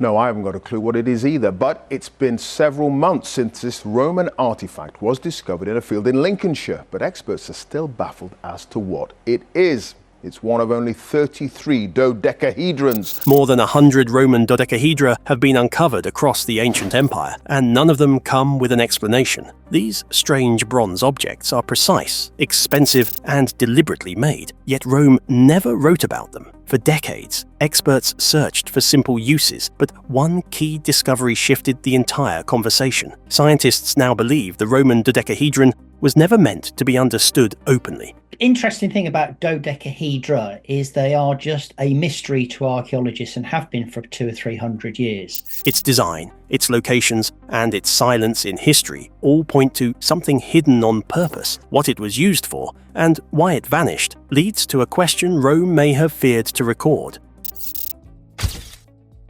No, I haven't got a clue what it is either, but it's been several months since this Roman artifact was discovered in a field in Lincolnshire, but experts are still baffled as to what it is. It's one of only 33 dodecahedrons. More than 100 Roman dodecahedra have been uncovered across the ancient empire, and none of them come with an explanation. These strange bronze objects are precise, expensive, and deliberately made, yet Rome never wrote about them. For decades, experts searched for simple uses, but one key discovery shifted the entire conversation. Scientists now believe the Roman dodecahedron was never meant to be understood openly. Interesting thing about dodecahedra is they are just a mystery to archaeologists and have been for 200 or 300 years. Its design, its locations, and its silence in history all point to something hidden on purpose. What it was used for, and why it vanished, leads to a question Rome may have feared to record.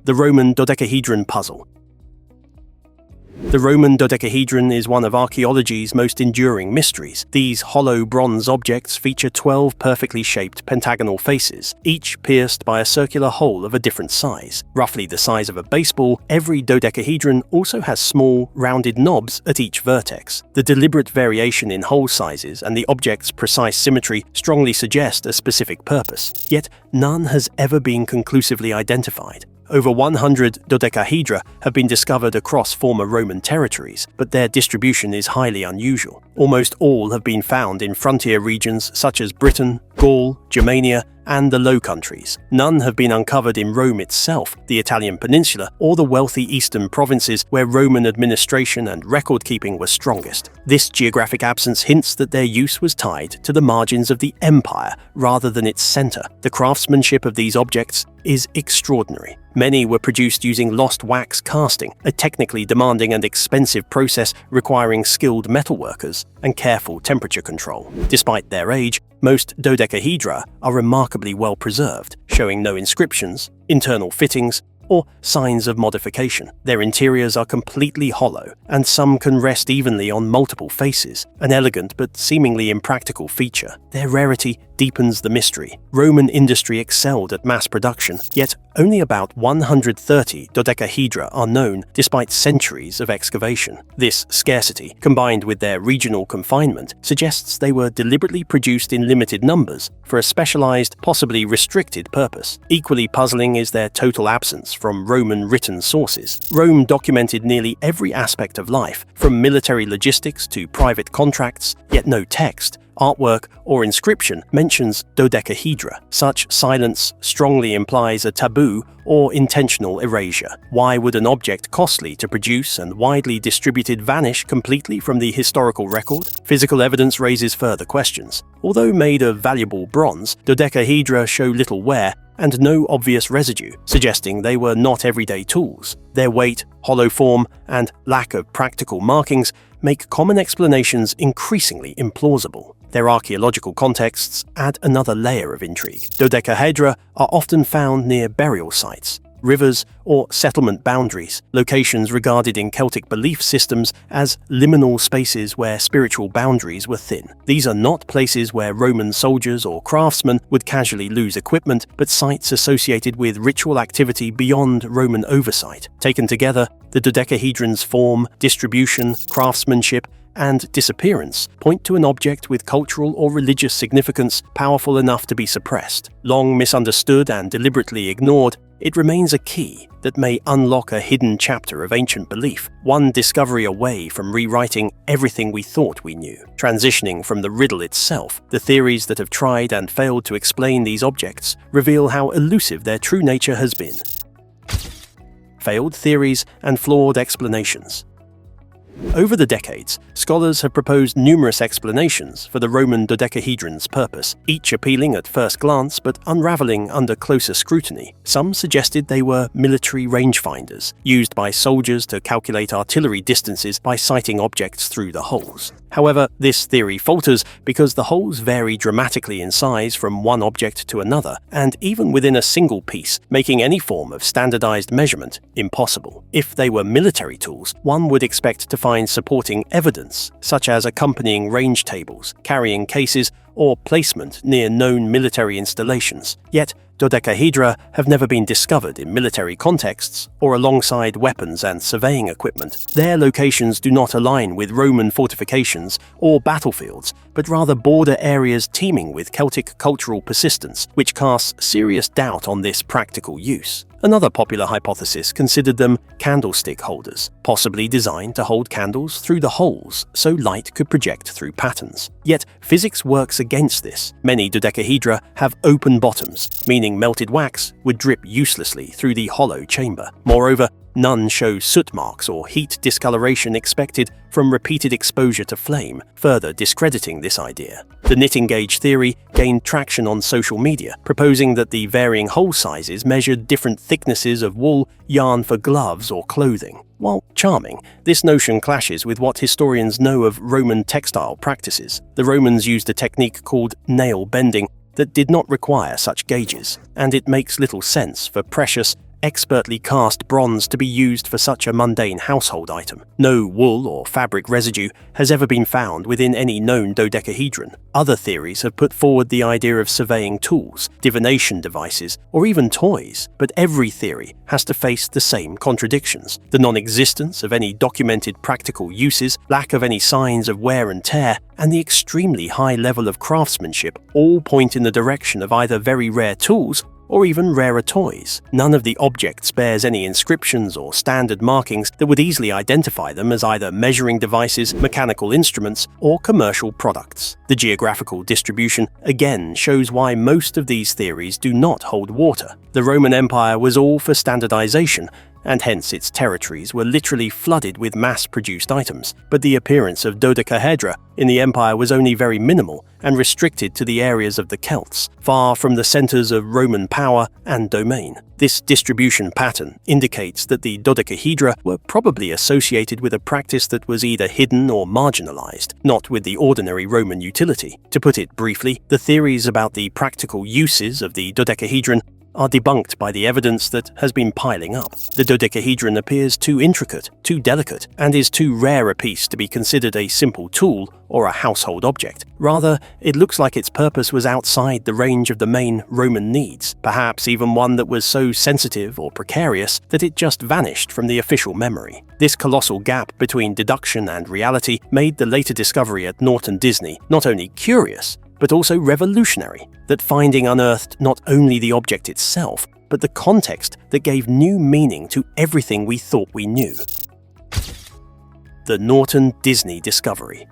The Roman dodecahedron puzzle. The Roman dodecahedron is one of archaeology's most enduring mysteries. These hollow bronze objects feature 12 perfectly shaped pentagonal faces, each pierced by a circular hole of a different size. Roughly the size of a baseball, every dodecahedron also has small, rounded knobs at each vertex. The deliberate variation in hole sizes and the object's precise symmetry strongly suggest a specific purpose, yet none has ever been conclusively identified. Over 100 dodecahedra have been discovered across former Roman territories, but their distribution is highly unusual. Almost all have been found in frontier regions such as Britain, Gaul, Germania, and the Low Countries. None have been uncovered in Rome itself, the Italian peninsula, or the wealthy eastern provinces where Roman administration and record-keeping were strongest. This geographic absence hints that their use was tied to the margins of the empire rather than its center. The craftsmanship of these objects is extraordinary. Many were produced using lost wax casting, a technically demanding and expensive process requiring skilled metalworkers and careful temperature control. Despite their age, most dodecahedra are remarkably well preserved, showing no inscriptions, internal fittings, or signs of modification. Their interiors are completely hollow, and some can rest evenly on multiple faces, an elegant but seemingly impractical feature. Their rarity deepens the mystery. Roman industry excelled at mass production, yet only about 130 dodecahedra are known despite centuries of excavation. This scarcity, combined with their regional confinement, suggests they were deliberately produced in limited numbers for a specialized, possibly restricted purpose. Equally puzzling is their total absence from Roman written sources. Rome documented nearly every aspect of life, from military logistics to private contracts, yet no text, artwork, or inscription mentions dodecahedra. Such silence strongly implies a taboo or intentional erasure. Why would an object costly to produce and widely distributed vanish completely from the historical record? Physical evidence raises further questions. Although made of valuable bronze, dodecahedra show little wear and no obvious residue, suggesting they were not everyday tools. Their weight, hollow form, and lack of practical markings make common explanations increasingly implausible. Their archaeological contexts add another layer of intrigue. Dodecahedra are often found near burial sites, rivers, or settlement boundaries, locations regarded in Celtic belief systems as liminal spaces where spiritual boundaries were thin. These are not places where Roman soldiers or craftsmen would casually lose equipment, but sites associated with ritual activity beyond Roman oversight. Taken together, the dodecahedron's form, distribution, craftsmanship, and disappearance point to an object with cultural or religious significance powerful enough to be suppressed. Long misunderstood and deliberately ignored, it remains a key that may unlock a hidden chapter of ancient belief, one discovery away from rewriting everything we thought we knew. Transitioning from the riddle itself, the theories that have tried and failed to explain these objects reveal how elusive their true nature has been. Failed theories and flawed explanations. Over the decades, scholars have proposed numerous explanations for the Roman dodecahedron's purpose, each appealing at first glance but unraveling under closer scrutiny. Some suggested they were military rangefinders, used by soldiers to calculate artillery distances by sighting objects through the holes. However, this theory falters because the holes vary dramatically in size from one object to another, and even within a single piece, making any form of standardized measurement impossible. If they were military tools, one would expect to find supporting evidence, such as accompanying range tables, carrying cases, or placement near known military installations. Yet, dodecahedra have never been discovered in military contexts or alongside weapons and surveying equipment. Their locations do not align with Roman fortifications or battlefields, but rather border areas teeming with Celtic cultural persistence, which casts serious doubt on this practical use. Another popular hypothesis considered them candlestick holders, possibly designed to hold candles through the holes so light could project through patterns. Yet physics works against this. Many dodecahedra have open bottoms, meaning melted wax would drip uselessly through the hollow chamber. Moreover, none show soot marks or heat discoloration expected from repeated exposure to flame, further discrediting this idea. The knitting gauge theory gained traction on social media, proposing that the varying hole sizes measured different thicknesses of wool yarn for gloves or clothing. While charming, this notion clashes with what historians know of Roman textile practices. The Romans used a technique called nail bending that did not require such gauges, and it makes little sense for precious, expertly cast bronze to be used for such a mundane household item. No wool or fabric residue has ever been found within any known dodecahedron. Other theories have put forward the idea of surveying tools, divination devices, or even toys, but every theory has to face the same contradictions. The non-existence of any documented practical uses, lack of any signs of wear and tear, and the extremely high level of craftsmanship all point in the direction of either very rare tools or even rarer toys. None of the objects bears any inscriptions or standard markings that would easily identify them as either measuring devices, mechanical instruments, or commercial products. The geographical distribution again shows why most of these theories do not hold water. The Roman Empire was all for standardization, and hence its territories were literally flooded with mass-produced items, but the appearance of dodecahedra in the empire was only very minimal and restricted to the areas of the Celts, far from the centers of Roman power and domain. This distribution pattern indicates that the dodecahedra were probably associated with a practice that was either hidden or marginalized, not with the ordinary Roman utility. To put it briefly, the theories about the practical uses of the dodecahedron are debunked by the evidence that has been piling up. The dodecahedron appears too intricate, too delicate, and is too rare a piece to be considered a simple tool or a household object. Rather, it looks like its purpose was outside the range of the main Roman needs, perhaps even one that was so sensitive or precarious that it just vanished from the official memory. This colossal gap between deduction and reality made the later discovery at Norton Disney not only curious, but also revolutionary. That finding unearthed not only the object itself, but the context that gave new meaning to everything we thought we knew. The Norton Disney discovery.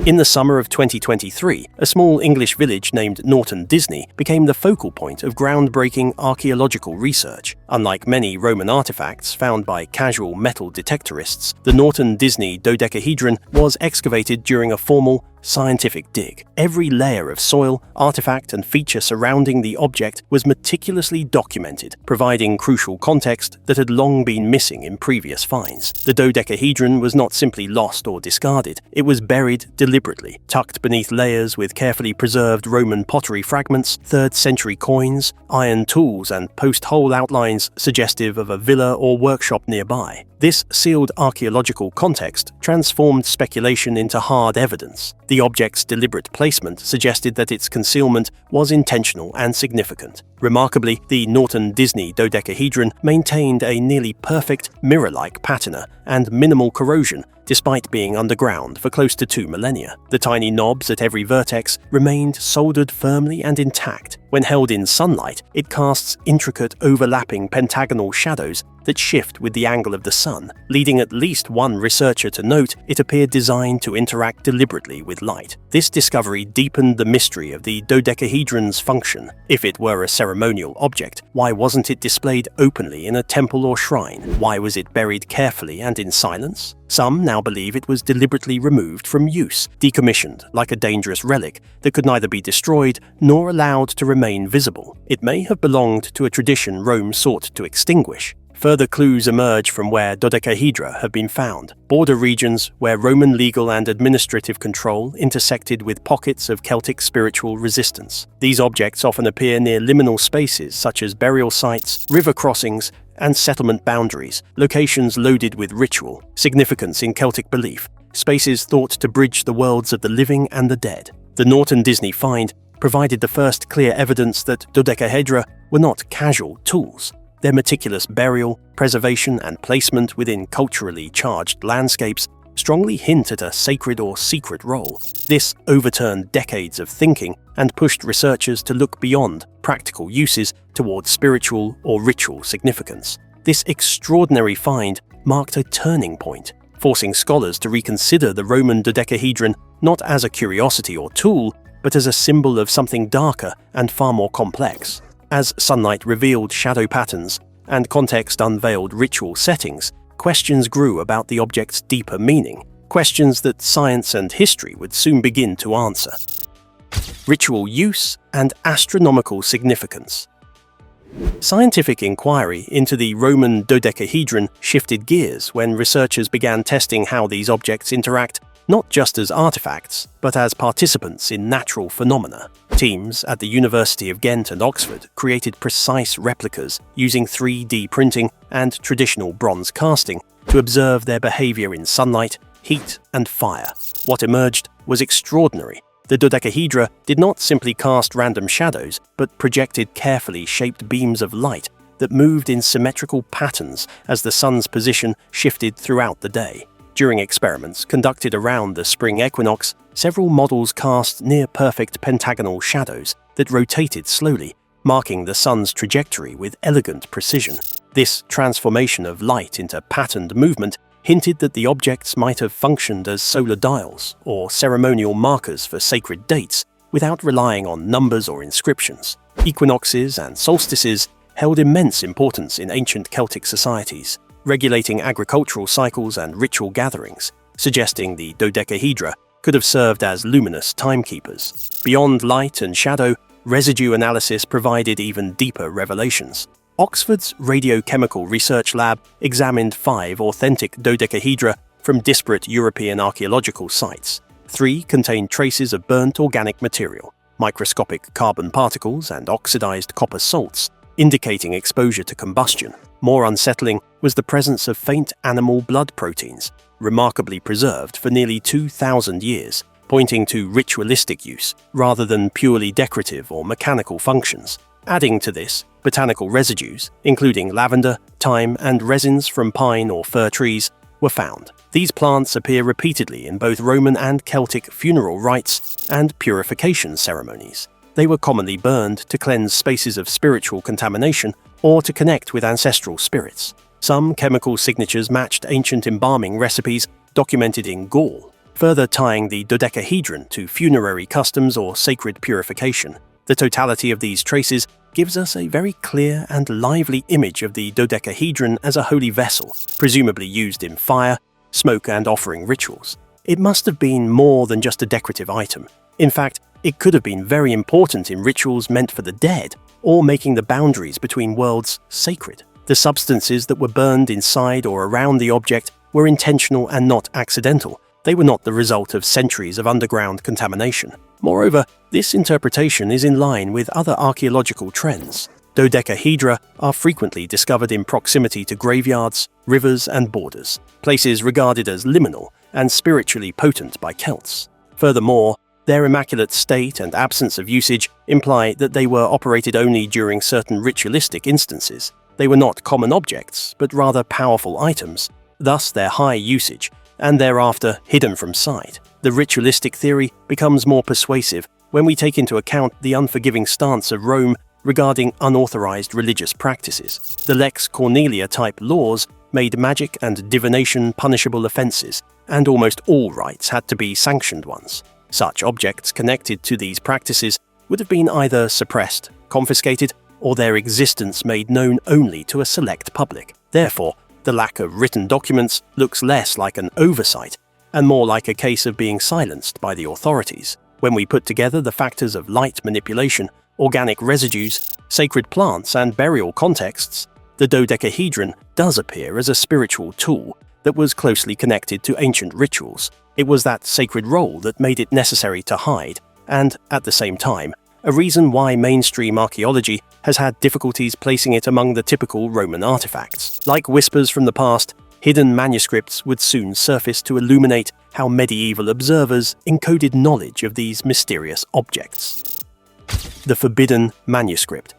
In the summer of 2023, a small English village named Norton Disney became the focal point of groundbreaking archaeological research. Unlike many Roman artifacts found by casual metal detectorists, the Norton Disney dodecahedron was excavated during a formal, scientific dig. Every layer of soil, artifact, and feature surrounding the object was meticulously documented, providing crucial context that had long been missing in previous finds. The dodecahedron was not simply lost or discarded, it was buried deliberately, tucked beneath layers with carefully preserved Roman pottery fragments, 3rd century coins, iron tools, and post-hole outlines suggestive of a villa or workshop nearby. This sealed archaeological context transformed speculation into hard evidence. The object's deliberate placement suggested that its concealment was intentional and significant. Remarkably, the Norton Disney dodecahedron maintained a nearly perfect, mirror-like patina and minimal corrosion, despite being underground for close to 2 millennia. The tiny knobs at every vertex remained soldered firmly and intact. When held in sunlight, it casts intricate overlapping pentagonal shadows that shift with the angle of the sun, leading at least one researcher to note it appeared designed to interact deliberately with light. This discovery deepened the mystery of the dodecahedron's function. If it were a ceremonial object, why wasn't it displayed openly in a temple or shrine? Why was it buried carefully and in silence? Some now believe it was deliberately removed from use, decommissioned like a dangerous relic that could neither be destroyed nor allowed to remain visible. It may have belonged to a tradition Rome sought to extinguish. Further clues emerge from where dodecahedra have been found, border regions where Roman legal and administrative control intersected with pockets of Celtic spiritual resistance. These objects often appear near liminal spaces such as burial sites, river crossings, and settlement boundaries, locations loaded with ritual, significance in Celtic belief, spaces thought to bridge the worlds of the living and the dead. The Norton Disney find provided the first clear evidence that dodecahedra were not casual tools. Their meticulous burial, preservation, and placement within culturally charged landscapes strongly hint at a sacred or secret role. This overturned decades of thinking and pushed researchers to look beyond practical uses towards spiritual or ritual significance. This extraordinary find marked a turning point, forcing scholars to reconsider the Roman dodecahedron not as a curiosity or tool, but as a symbol of something darker and far more complex. As sunlight revealed shadow patterns and context unveiled ritual settings, questions grew about the object's deeper meaning, questions that science and history would soon begin to answer. Ritual use and astronomical significance. Scientific inquiry into the Roman dodecahedron shifted gears when researchers began testing how these objects interact not just as artifacts, but as participants in natural phenomena. Teams at the University of Ghent and Oxford created precise replicas using 3D printing and traditional bronze casting to observe their behavior in sunlight, heat, and fire. What emerged was extraordinary. The dodecahedra did not simply cast random shadows, but projected carefully shaped beams of light that moved in symmetrical patterns as the sun's position shifted throughout the day. During experiments conducted around the spring equinox, several models cast near-perfect pentagonal shadows that rotated slowly, marking the sun's trajectory with elegant precision. This transformation of light into patterned movement hinted that the objects might have functioned as solar dials or ceremonial markers for sacred dates without relying on numbers or inscriptions. Equinoxes and solstices held immense importance in ancient Celtic societies, regulating agricultural cycles and ritual gatherings, suggesting the dodecahedra could have served as luminous timekeepers. Beyond light and shadow, residue analysis provided even deeper revelations. Oxford's Radiochemical Research Lab examined 5 authentic dodecahedra from disparate European archaeological sites. 3 contained traces of burnt organic material, microscopic carbon particles, and oxidized copper salts, indicating exposure to combustion. More unsettling was the presence of faint animal blood proteins, remarkably preserved for nearly 2,000 years, pointing to ritualistic use rather than purely decorative or mechanical functions. Adding to this, botanical residues, including lavender, thyme, and resins from pine or fir trees, were found. These plants appear repeatedly in both Roman and Celtic funeral rites and purification ceremonies. They were commonly burned to cleanse spaces of spiritual contamination or to connect with ancestral spirits. Some chemical signatures matched ancient embalming recipes documented in Gaul, further tying the dodecahedron to funerary customs or sacred purification. The totality of these traces gives us a very clear and lively image of the dodecahedron as a holy vessel, presumably used in fire, smoke, and offering rituals. It must have been more than just a decorative item. In fact, it could have been very important in rituals meant for the dead, or making the boundaries between worlds sacred. The substances that were burned inside or around the object were intentional and not accidental. They were not the result of centuries of underground contamination. Moreover, this interpretation is in line with other archaeological trends. Dodecahedra are frequently discovered in proximity to graveyards, rivers, and borders, places regarded as liminal and spiritually potent by Celts. Furthermore, their immaculate state and absence of usage imply that they were operated only during certain ritualistic instances. They were not common objects, but rather powerful items, thus their high usage, and thereafter hidden from sight. The ritualistic theory becomes more persuasive when we take into account the unforgiving stance of Rome regarding unauthorized religious practices. The Lex Cornelia-type laws made magic and divination punishable offenses, and almost all rites had to be sanctioned ones. Such objects connected to these practices would have been either suppressed, confiscated, or their existence made known only to a select public. Therefore, the lack of written documents looks less like an oversight and more like a case of being silenced by the authorities. When we put together the factors of light manipulation, organic residues, sacred plants, and burial contexts, the dodecahedron does appear as a spiritual tool that was closely connected to ancient rituals. It was that sacred role that made it necessary to hide, and, at the same time, a reason why mainstream archaeology has had difficulties placing it among the typical Roman artifacts. Like whispers from the past, hidden manuscripts would soon surface to illuminate how medieval observers encoded knowledge of these mysterious objects. The forbidden manuscript.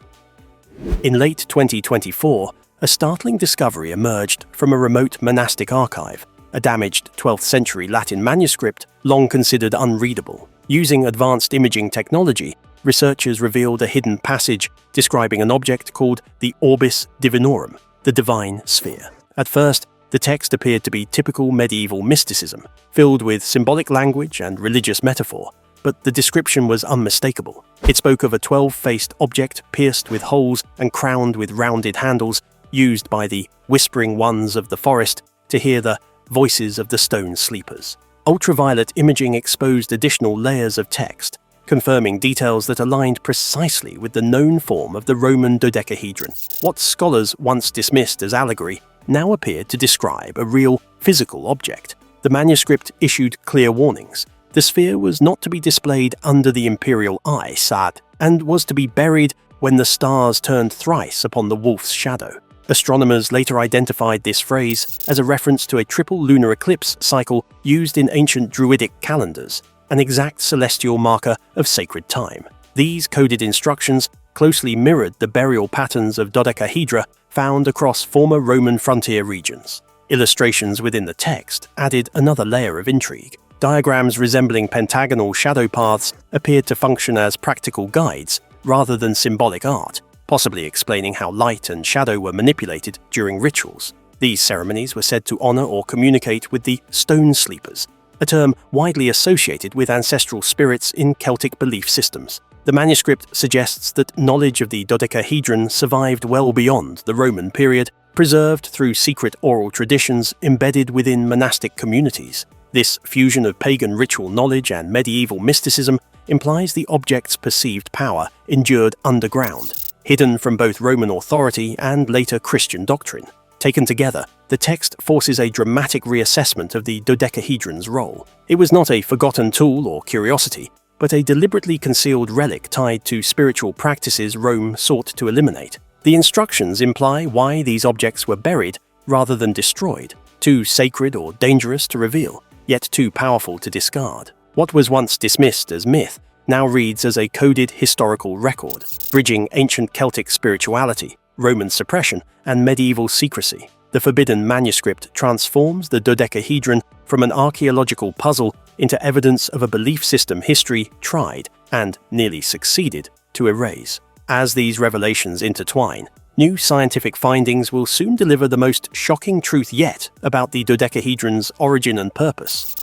In late 2024, a startling discovery emerged from a remote monastic archive, a damaged 12th century Latin manuscript long considered unreadable. Using advanced imaging technology, researchers revealed a hidden passage describing an object called the Orbis Divinorum, the divine sphere. At first, the text appeared to be typical medieval mysticism, filled with symbolic language and religious metaphor, but the description was unmistakable. It spoke of a 12-faced object pierced with holes and crowned with rounded handles, used by the whispering ones of the forest to hear the voices of the stone sleepers. Ultraviolet imaging exposed additional layers of text, confirming details that aligned precisely with the known form of the Roman dodecahedron. What scholars once dismissed as allegory now appeared to describe a real physical object. The manuscript issued clear warnings. The sphere was not to be displayed under the imperial eye, Sad, and was to be buried when the stars turned thrice upon the wolf's shadow. Astronomers later identified this phrase as a reference to a triple lunar eclipse cycle used in ancient Druidic calendars, an exact celestial marker of sacred time. These coded instructions closely mirrored the burial patterns of dodecahedra found across former Roman frontier regions. Illustrations within the text added another layer of intrigue. Diagrams resembling pentagonal shadow paths appeared to function as practical guides rather than symbolic art, possibly explaining how light and shadow were manipulated during rituals. These ceremonies were said to honor or communicate with the stone sleepers, a term widely associated with ancestral spirits in Celtic belief systems. The manuscript suggests that knowledge of the dodecahedron survived well beyond the Roman period, preserved through secret oral traditions embedded within monastic communities. This fusion of pagan ritual knowledge and medieval mysticism implies the object's perceived power endured underground, hidden from both Roman authority and later Christian doctrine. Taken together, the text forces a dramatic reassessment of the dodecahedron's role. It was not a forgotten tool or curiosity, but a deliberately concealed relic tied to spiritual practices Rome sought to eliminate. The instructions imply why these objects were buried rather than destroyed, too sacred or dangerous to reveal, yet too powerful to discard. What was once dismissed as myth now reads as a coded historical record, bridging ancient Celtic spirituality, Roman suppression, and medieval secrecy. The forbidden manuscript transforms the dodecahedron from an archaeological puzzle into evidence of a belief system history tried, and nearly succeeded, to erase. As these revelations intertwine, new scientific findings will soon deliver the most shocking truth yet about the dodecahedron's origin and purpose.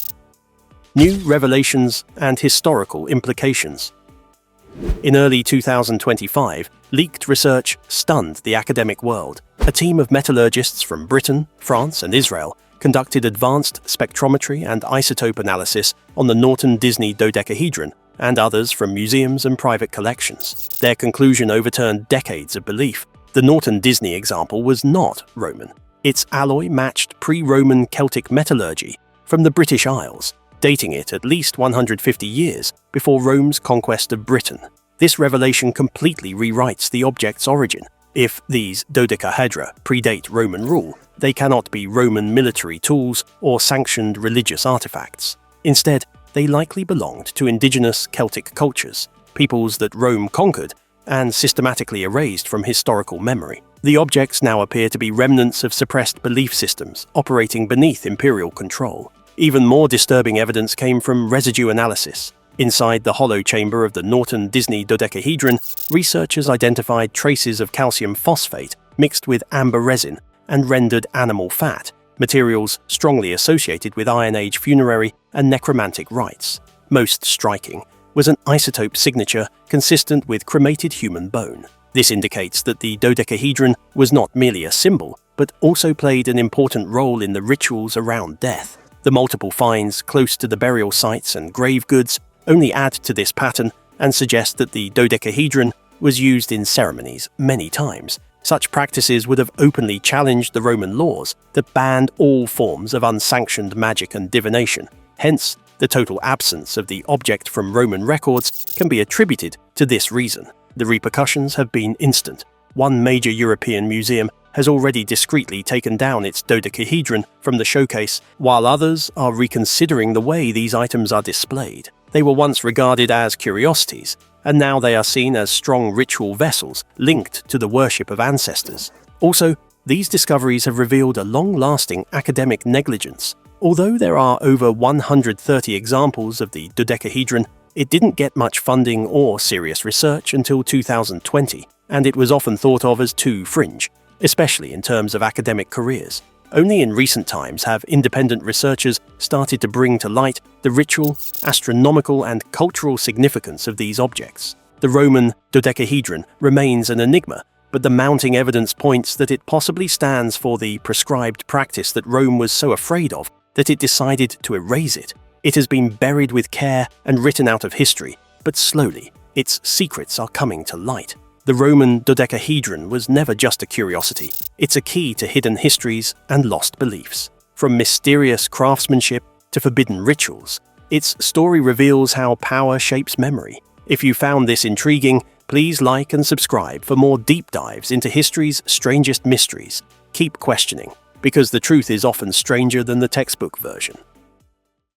New revelations and historical implications. In early 2025, leaked research stunned the academic world. A team of metallurgists from Britain, France, and Israel conducted advanced spectrometry and isotope analysis on the Norton Disney dodecahedron and others from museums and private collections. Their conclusion overturned decades of belief. The Norton Disney example was not Roman. Its alloy matched pre-Roman Celtic metallurgy from the British Isles, dating it at least 150 years before Rome's conquest of Britain. This revelation completely rewrites the object's origin. If these dodecahedra predate Roman rule, they cannot be Roman military tools or sanctioned religious artifacts. Instead, they likely belonged to indigenous Celtic cultures, peoples that Rome conquered and systematically erased from historical memory. The objects now appear to be remnants of suppressed belief systems operating beneath imperial control. Even more disturbing evidence came from residue analysis. Inside the hollow chamber of the Norton Disney dodecahedron, researchers identified traces of calcium phosphate mixed with amber resin and rendered animal fat, materials strongly associated with Iron Age funerary and necromantic rites. Most striking was an isotope signature consistent with cremated human bone. This indicates that the dodecahedron was not merely a symbol, but also played an important role in the rituals around death. The multiple finds close to the burial sites and grave goods only add to this pattern and suggest that the dodecahedron was used in ceremonies many times. Such practices would have openly challenged the Roman laws that banned all forms of unsanctioned magic and divination. Hence, the total absence of the object from Roman records can be attributed to this reason. The repercussions have been instant. One major European museum has already discreetly taken down its dodecahedron from the showcase, while others are reconsidering the way these items are displayed. They were once regarded as curiosities, and now they are seen as strong ritual vessels linked to the worship of ancestors. Also, these discoveries have revealed a long-lasting academic negligence. Although there are over 130 examples of the dodecahedron, it didn't get much funding or serious research until 2020, and it was often thought of as too fringe, especially in terms of academic careers. Only in recent times have independent researchers started to bring to light the ritual, astronomical, and cultural significance of these objects. The Roman dodecahedron remains an enigma, but the mounting evidence points that it possibly stands for the prescribed practice that Rome was so afraid of that it decided to erase it. It has been buried with care and written out of history, but slowly, its secrets are coming to light. The Roman dodecahedron was never just a curiosity. It's a key to hidden histories and lost beliefs. From mysterious craftsmanship to forbidden rituals, its story reveals how power shapes memory. If you found this intriguing, please like and subscribe for more deep dives into history's strangest mysteries. Keep questioning, because the truth is often stranger than the textbook version.